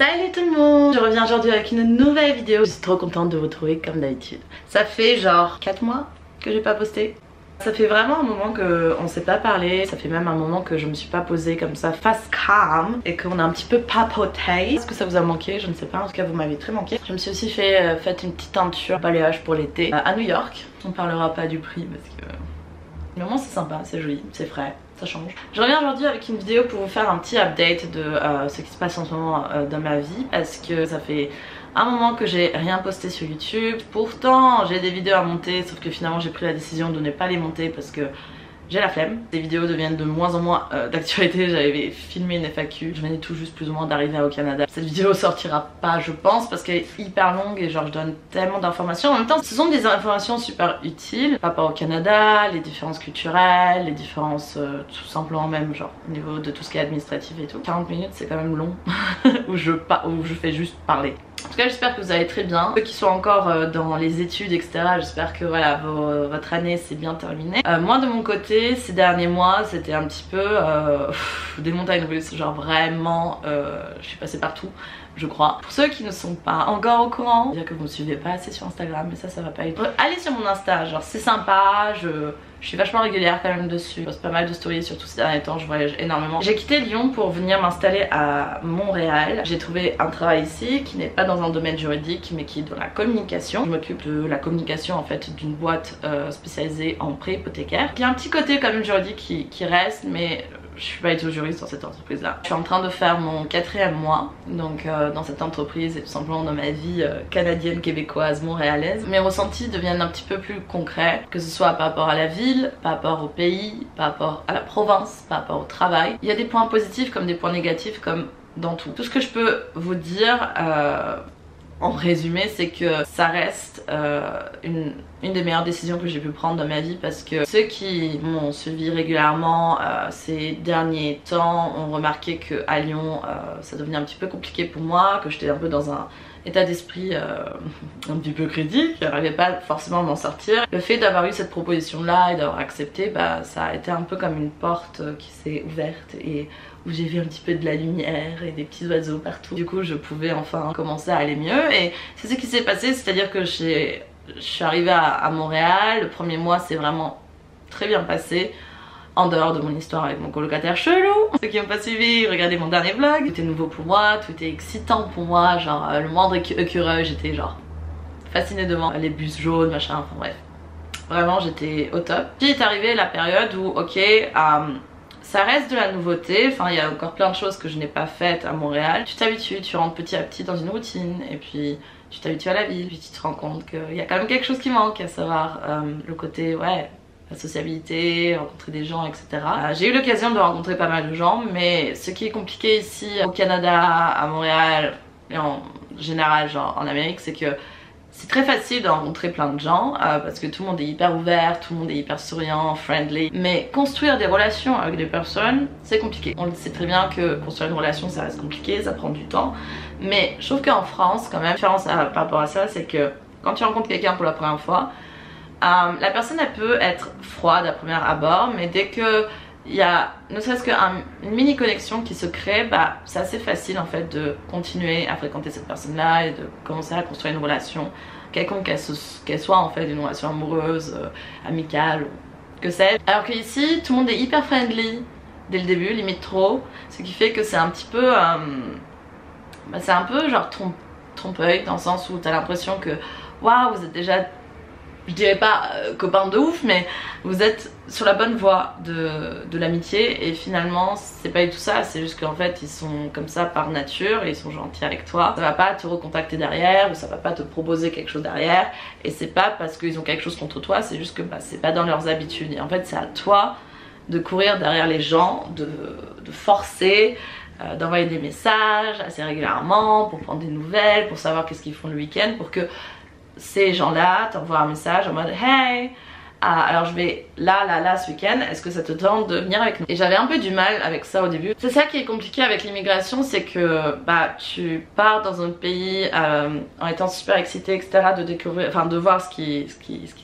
Salut tout le monde, je reviens aujourd'hui avec une nouvelle vidéo. Je suis trop contente de vous retrouver comme d'habitude. Ça fait genre 4 mois que j'ai pas posté. Ça fait vraiment un moment qu'on s'est pas parlé. Ça fait même un moment que je me suis pas posée comme ça face cam et qu'on a un petit peu papoté. Est-ce que ça vous a manqué? Je ne sais pas, en tout cas vous m'avez très manqué. Je me suis aussi fait une petite teinture balayage pour l'été à New York. On parlera pas du prix parce que mais au moins c'est sympa, c'est joli, c'est frais, ça change. Je reviens aujourd'hui avec une vidéo pour vous faire un petit update de ce qui se passe en ce moment dans ma vie, parce que ça fait un moment que j'ai rien posté sur YouTube. Pourtant j'ai des vidéos à monter, sauf que finalement j'ai pris la décision de ne pas les monter parce que j'ai la flemme. Les vidéos deviennent de moins en moins d'actualité. J'avais filmé une FAQ, je venais tout juste plus ou moins d'arriver au Canada. Cette vidéo sortira pas je pense parce qu'elle est hyper longue et genre je donne tellement d'informations. En même temps ce sont des informations super utiles par rapport au Canada, les différences culturelles, les différences tout simplement même genre au niveau de tout ce qui est administratif et tout. 40 minutes c'est quand même long où je fais juste parler. En tout cas j'espère que vous allez très bien. Ceux qui sont encore dans les études etc, j'espère que voilà votre année s'est bien terminée. Moi de mon côté ces derniers mois c'était un petit peu des montagnes russes, genre vraiment je suis passée partout je crois. Pour ceux qui ne sont pas encore au courant, dire que vous me suivez pas assez sur Instagram, mais ça va pas être. Allez sur mon Insta, genre c'est sympa, je suis vachement régulière quand même dessus. Je poste pas mal de stories, surtout ces derniers temps, je voyage énormément. J'ai quitté Lyon pour venir m'installer à Montréal. J'ai trouvé un travail ici qui n'est pas dans un domaine juridique mais qui est dans la communication. Je m'occupe de la communication en fait d'une boîte spécialisée en prêt hypothécaire. Il y a un petit côté quand même juridique qui reste, mais je suis pas du tout juriste dans cette entreprise là. Je suis en train de faire mon 4e mois donc dans cette entreprise et tout simplement dans ma vie canadienne, québécoise, montréalaise. Mes ressentis deviennent un petit peu plus concrets, que ce soit par rapport à la ville, par rapport au pays, par rapport à la province, par rapport au travail. Il y a des points positifs comme des points négatifs comme dans tout. Tout ce que je peux vous dire en résumé c'est que ça reste une des meilleures décisions que j'ai pu prendre dans ma vie, parce que ceux qui m'ont suivi régulièrement ces derniers temps ont remarqué qu'à Lyon ça devenait un petit peu compliqué pour moi, que j'étais un peu dans un état d'esprit un petit peu critique, j'arrivais pas forcément à m'en sortir. Le fait d'avoir eu cette proposition là et d'avoir accepté, bah ça a été un peu comme une porte qui s'est ouverte et où j'ai vu un petit peu de la lumière et des petits oiseaux partout. Du coup je pouvais enfin commencer à aller mieux et c'est ce qui s'est passé, c'est à dire que je suis arrivée à Montréal. Le premier mois c'est vraiment très bien passé, en dehors de mon histoire avec mon colocataire chelou. Ceux qui n'ont pas suivi, regardez mon dernier vlog. Tout était nouveau pour moi, tout était excitant pour moi, genre le moindre écureuil j'étais genre fascinée devant, les bus jaunes machin, enfin bref. Vraiment j'étais au top. Puis est arrivée la période où ok ça reste de la nouveauté, enfin il y a encore plein de choses que je n'ai pas faites à Montréal. Tu t'habitues, tu rentres petit à petit dans une routine et puis tu t'habitues à la ville, puis tu te rends compte qu'il y a quand même quelque chose qui manque, à savoir le côté ouais, la sociabilité, rencontrer des gens etc. J'ai eu l'occasion de rencontrer pas mal de gens, mais ce qui est compliqué ici au Canada, à Montréal et en général genre en Amérique, c'est que c'est très facile de rencontrer plein de gens parce que tout le monde est hyper ouvert, tout le monde est hyper souriant, friendly. Mais construire des relations avec des personnes, c'est compliqué. On le sait très bien que construire une relation ça reste compliqué, ça prend du temps. Mais je trouve qu'en France quand même, la différence par rapport à ça c'est que quand tu rencontres quelqu'un pour la première fois, la personne elle peut être froide à premier abord, mais dès que il y a ne serait-ce qu'une mini connexion qui se crée, bah c'est assez facile en fait de continuer à fréquenter cette personne là et de commencer à construire une relation quelconque, qu'elle soit en fait une relation amoureuse, amicale ou que sais-je. Alors que ici tout le monde est hyper friendly dès le début, limite trop, ce qui fait que c'est un petit peu bah, c'est un peu genre trompe-œil dans le sens où t'as l'impression que waouh vous êtes déjà, je dirais pas copains de ouf, mais vous êtes sur la bonne voie de l'amitié et finalement c'est pas du tout ça, c'est juste qu'en fait ils sont comme ça par nature et ils sont gentils avec toi. Ça va pas te recontacter derrière ou ça va pas te proposer quelque chose derrière et c'est pas parce qu'ils ont quelque chose contre toi, c'est juste que bah, c'est pas dans leurs habitudes et en fait c'est à toi de courir derrière les gens, de forcer, d'envoyer des messages assez régulièrement pour prendre des nouvelles, pour savoir qu'est-ce qu'ils font le week-end, pour que ces gens-là t'envoient un message en mode hey alors je vais là ce week-end, est-ce que ça te tente de venir avec nous? Et j'avais un peu du mal avec ça au début. C'est ça qui est compliqué avec l'immigration, c'est que bah tu pars dans un pays en étant super excité etc, de découvrir, enfin de voir ce qui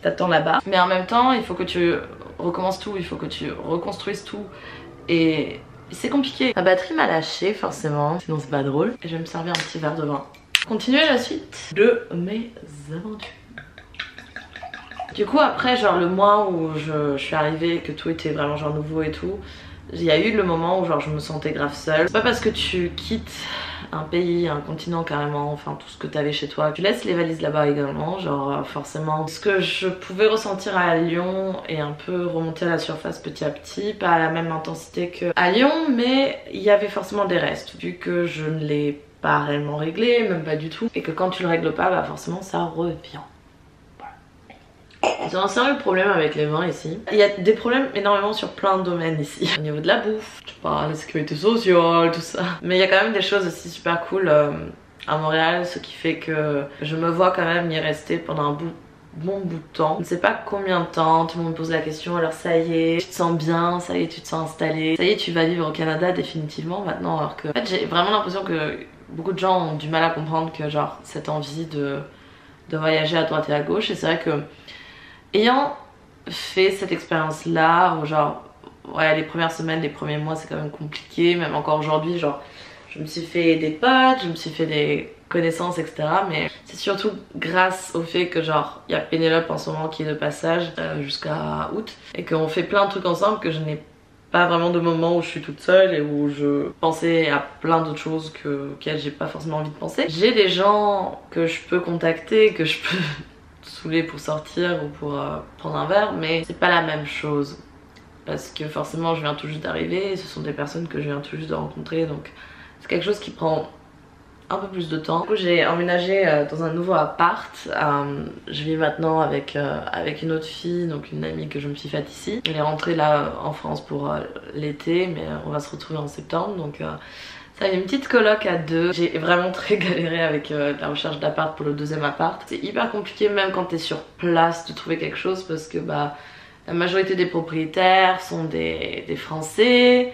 t'attend là-bas, mais en même temps il faut que tu recommences tout, il faut que tu reconstruises tout et c'est compliqué. Ma batterie m'a lâché forcément, sinon c'est pas drôle. Et je vais me servir un petit verre de vin. Continuer la suite de mes aventures. Du coup après genre le mois où je suis arrivée, que tout était vraiment genre nouveau et tout, il y a eu le moment où genre je me sentais grave seule. C'est pas parce que tu quittes un pays, un continent carrément, enfin tout ce que t'avais chez toi, tu laisses les valises là-bas également, genre forcément. Ce que je pouvais ressentir à Lyon et un peu remonter à la surface petit à petit, pas à la même intensité qu'à Lyon, mais il y avait forcément des restes, vu que je ne l'ai pas réellement réglé, même pas du tout, et que quand tu le règles pas, bah forcément ça revient. J'ai un sérieux problème avec les vins ici. Il y a des problèmes énormément sur plein de domaines ici. Au niveau de la bouffe, je sais pas, la sécurité sociale, tout ça. Mais il y a quand même des choses aussi super cool à Montréal, ce qui fait que je me vois quand même y rester pendant un bon bout de temps. Je ne sais pas combien de temps, tout le monde me pose la question, alors ça y est, tu te sens bien, ça y est, tu te sens installé, ça y est, tu vas vivre au Canada définitivement maintenant, alors que... En fait, j'ai vraiment l'impression que beaucoup de gens ont du mal à comprendre que genre cette envie de voyager à droite et à gauche, et c'est vrai que ayant fait cette expérience là où genre ouais les premières semaines, les premiers mois c'est quand même compliqué, même encore aujourd'hui genre je me suis fait des potes, je me suis fait des connaissances etc, mais c'est surtout grâce au fait que genre il y a Pénélope en ce moment qui est de passage jusqu'à août et qu'on fait plein de trucs ensemble que je n'ai pas vraiment de moments où je suis toute seule et où je pensais à plein d'autres choses auxquelles j'ai pas forcément envie de penser. J'ai des gens que je peux contacter, que je peux saouler pour sortir ou pour prendre un verre, mais c'est pas la même chose parce que forcément je viens tout juste d'arriver et ce sont des personnes que je viens tout juste de rencontrer, donc c'est quelque chose qui prend un peu plus de temps. Du coup j'ai emménagé dans un nouveau appart, je vis maintenant avec une autre fille, donc une amie que je me suis faite ici. Elle est rentrée là en France pour l'été, mais on va se retrouver en septembre, donc ça y est, une petite coloc à deux. J'ai vraiment très galéré avec la recherche d'appart pour le deuxième appart. C'est hyper compliqué même quand t'es sur place de trouver quelque chose parce que bah la majorité des propriétaires sont des Français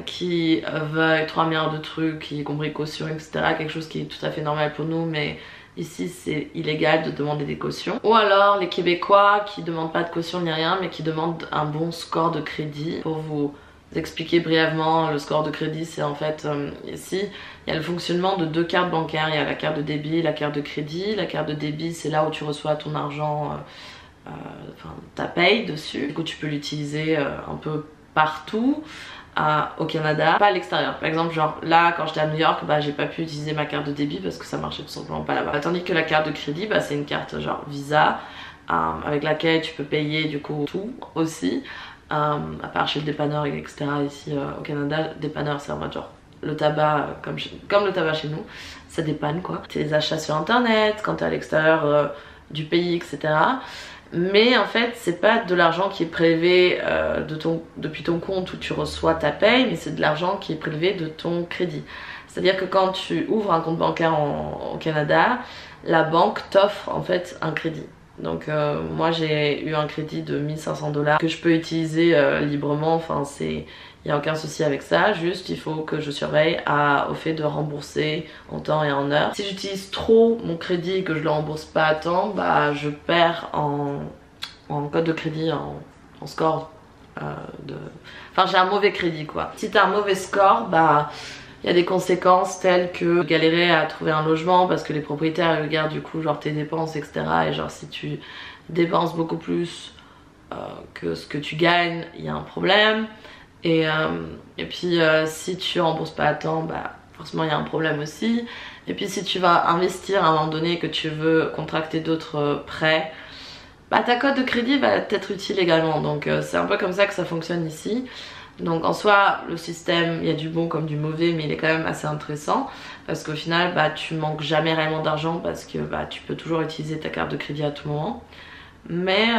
qui veulent 3 milliards de trucs, y compris caution, etc. Quelque chose qui est tout à fait normal pour nous, mais ici c'est illégal de demander des cautions. Ou alors les Québécois qui demandent pas de caution ni rien, mais qui demandent un bon score de crédit. Pour vous expliquer brièvement, le score de crédit c'est en fait ici il y a le fonctionnement de 2 cartes bancaires. Il y a la carte de débit et la carte de crédit. La carte de débit c'est là où tu reçois ton argent, enfin ta paye dessus. Du coup tu peux l'utiliser un peu partout au Canada, pas à l'extérieur. Par exemple genre là quand j'étais à New York, bah j'ai pas pu utiliser ma carte de débit parce que ça marchait tout simplement pas là-bas. Tandis que la carte de crédit bah c'est une carte genre Visa avec laquelle tu peux payer du coup tout aussi. À part chez le dépanneur etc. Ici au Canada, dépanneur c'est en mode genre le tabac comme le tabac chez nous, ça dépanne quoi. Tes achats sur internet, quand t'es à l'extérieur du pays etc. Mais en fait c'est pas de l'argent qui est prélevé depuis ton compte où tu reçois ta paye, mais c'est de l'argent qui est prélevé de ton crédit. C'est à dire que quand tu ouvres un compte bancaire au Canada, la banque t'offre en fait un crédit. Donc moi j'ai eu un crédit de 1500 $ que je peux utiliser librement, enfin il n'y a aucun souci avec ça, juste il faut que je surveille au fait de rembourser en temps et en heure. Si j'utilise trop mon crédit et que je le rembourse pas à temps, bah je perds en code de crédit, en score Enfin j'ai un mauvais crédit quoi. Si t'as un mauvais score, bah il y a des conséquences telles que galérer à trouver un logement parce que les propriétaires regardent du coup genre tes dépenses etc. Et genre si tu dépenses beaucoup plus que ce que tu gagnes, il y a un problème. Et puis si tu rembourses pas à temps, bah forcément il y a un problème aussi. Et puis si tu vas investir à un moment donné et que tu veux contracter d'autres prêts, bah ta cote de crédit va être utile également. Donc c'est un peu comme ça que ça fonctionne ici. Donc en soi le système, il y a du bon comme du mauvais, mais il est quand même assez intéressant parce qu'au final bah tu manques jamais réellement d'argent parce que bah tu peux toujours utiliser ta carte de crédit à tout moment. Mais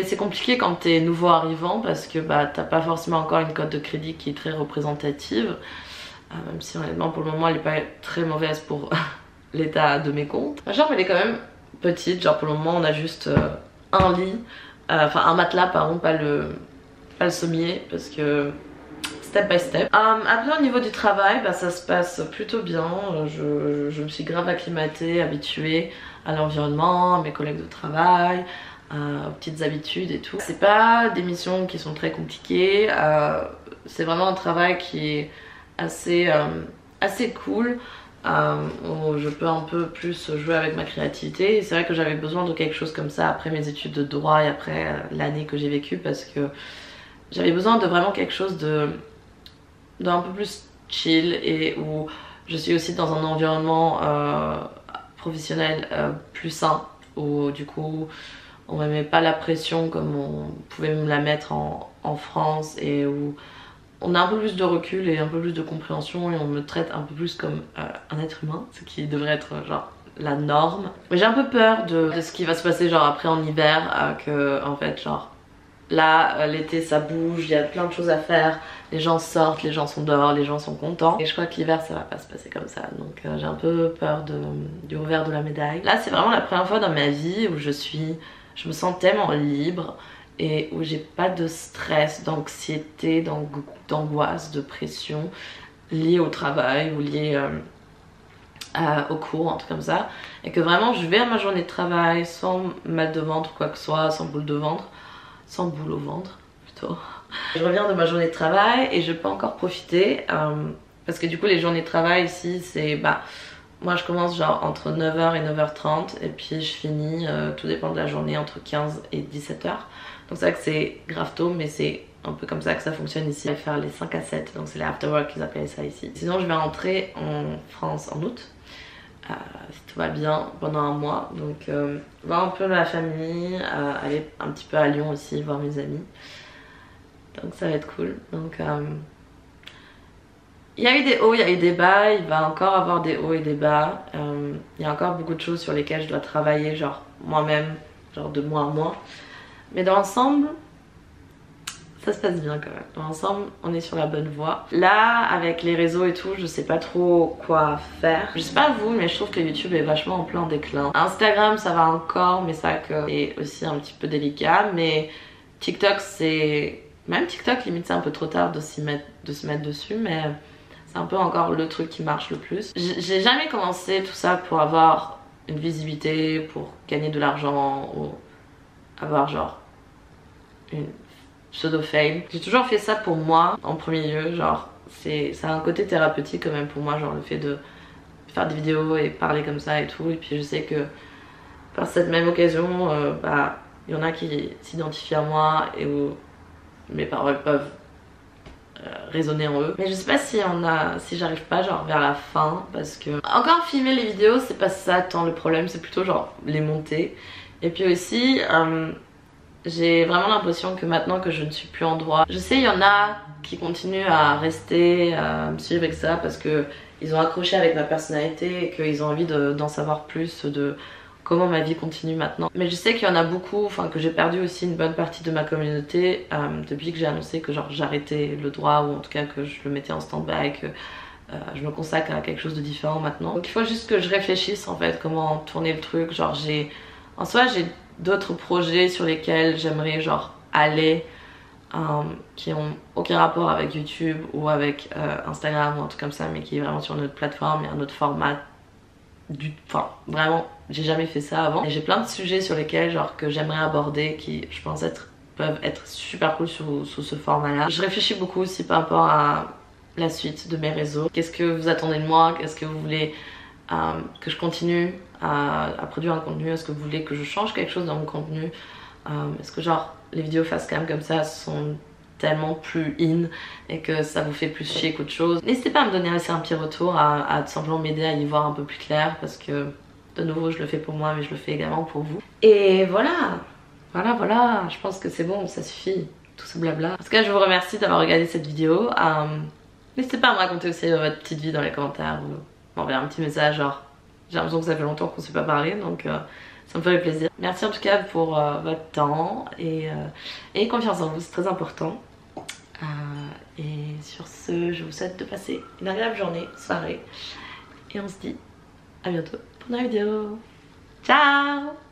c'est compliqué quand t'es nouveau arrivant parce que bah t'as pas forcément encore une cote de crédit qui est très représentative, même si honnêtement pour le moment elle est pas très mauvaise pour l'état de mes comptes. Ma chambre elle est quand même petite, genre pour le moment on a juste un lit, enfin un matelas pardon, pas le sommier parce que step by step. Après au niveau du travail bah ça se passe plutôt bien, je me suis grave acclimatée, habituée à l'environnement, à mes collègues de travail, aux petites habitudes et tout. C'est pas des missions qui sont très compliquées, c'est vraiment un travail qui est assez cool, où je peux un peu plus jouer avec ma créativité. Et c'est vrai que j'avais besoin de quelque chose comme ça après mes études de droit et après l'année que j'ai vécue, parce que j'avais besoin de vraiment quelque chose d'un peu plus chill et où je suis aussi dans un environnement professionnel plus sain, où du coup on ne me met pas la pression comme on pouvait me la mettre en France, et où on a un peu plus de recul et un peu plus de compréhension et on me traite un peu plus comme un être humain, ce qui devrait être genre la norme. Mais j'ai un peu peur de ce qui va se passer genre après en hiver, que en fait genre là l'été ça bouge, il y a plein de choses à faire, les gens sortent, les gens sont dehors, les gens sont contents. Et je crois que l'hiver ça va pas se passer comme ça, donc j'ai un peu peur du revers de la médaille. Là c'est vraiment la première fois dans ma vie où je me sens tellement libre et où j'ai pas de stress, d'anxiété, d'angoisse, de pression liée au travail ou liée au cours, un truc comme ça. Et que vraiment je vais à ma journée de travail sans mal de ventre, quoi que ce soit, sans boule de ventre, sans boule au ventre plutôt. Je reviens de ma journée de travail et je peux encore profiter parce que du coup les journées de travail ici c'est moi je commence genre entre 9h et 9h30 et puis je finis, tout dépend de la journée, entre 15 et 17h. Donc c'est vrai que c'est grave tôt, mais c'est un peu comme ça que ça fonctionne ici. Je vais faire les 5 à 7, donc c'est les after work qu'ils appellent ça ici. Sinon je vais rentrer en France en août, si tout va bien, pendant un mois. Donc voir un peu la famille, aller un petit peu à Lyon aussi, voir mes amis. Donc ça va être cool. Donc il y a eu des hauts, il y a eu des bas, il va encore avoir des hauts et des bas. Il y a encore beaucoup de choses sur lesquelles je dois travailler, genre moi-même, genre de mois en mois. Mais dans l'ensemble, ça se passe bien quand même. Dans l'ensemble, on est sur la bonne voie. Là, avec les réseaux et tout, je sais pas trop quoi faire. Je sais pas vous, mais je trouve que YouTube est vachement en plein déclin. Instagram, ça va encore, mais ça c'est aussi un petit peu délicat. Mais TikTok, c'est... Même TikTok, limite, c'est un peu trop tard de se mettre dessus, mais c'est un peu encore le truc qui marche le plus. J'ai jamais commencé tout ça pour avoir une visibilité, pour gagner de l'argent ou avoir genre une pseudo-fame. J'ai toujours fait ça pour moi en premier lieu, genre ça a un côté thérapeutique quand même pour moi, genre le fait de faire des vidéos et parler comme ça et tout. Et puis je sais que par cette même occasion, il y en a qui s'identifient à moi et où mes paroles peuvent résonner en eux. Mais je sais pas si j'arrive pas genre vers la fin, parce que encore filmer les vidéos c'est pas ça tant le problème, c'est plutôt genre les monter. Et puis aussi j'ai vraiment l'impression que maintenant que je ne suis plus en droit, je sais il y en a qui continuent à rester, à me suivre avec ça parce que ils ont accroché avec ma personnalité et qu'ils ont envie d'en savoir plus de comment ma vie continue maintenant. Mais je sais qu'il y en a beaucoup, enfin que j'ai perdu aussi une bonne partie de ma communauté depuis que j'ai annoncé que genre j'arrêtais le droit, ou en tout cas que je le mettais en stand-by, que je me consacre à quelque chose de différent maintenant. Donc il faut juste que je réfléchisse en fait comment tourner le truc. Genre en soi j'ai d'autres projets sur lesquels j'aimerais genre aller, qui ont aucun rapport avec YouTube ou avec Instagram ou un truc comme ça, mais qui est vraiment sur une autre plateforme et un autre format. Enfin vraiment j'ai jamais fait ça avant, et j'ai plein de sujets sur lesquels genre que j'aimerais aborder qui je pense peuvent être super cool sous ce format là. Je réfléchis beaucoup aussi par rapport à la suite de mes réseaux. Qu'est-ce que vous attendez de moi? Est-ce que vous voulez que je continue à produire un contenu? Est-ce que vous voulez que je change quelque chose dans mon contenu? Est-ce que genre les vidéos face cam comme ça sont tellement plus in et que ça vous fait plus chier qu'autre chose? N'hésitez pas à me donner aussi un petit retour, à tout simplement m'aider à y voir un peu plus clair, parce que de nouveau je le fais pour moi mais je le fais également pour vous. Et voilà, je pense que c'est bon, ça suffit tout ce blabla. En tout cas je vous remercie d'avoir regardé cette vidéo. N'hésitez pas à me raconter aussi votre petite vie dans les commentaires, ou m'envoyer un petit message, genre j'ai l'impression que ça fait longtemps qu'on ne s'est pas parlé, donc ça me ferait plaisir. Merci en tout cas pour votre temps et confiance en vous, c'est très important. Et sur ce, je vous souhaite de passer une agréable journée, soirée, et on se dit à bientôt pour une nouvelle vidéo. Ciao!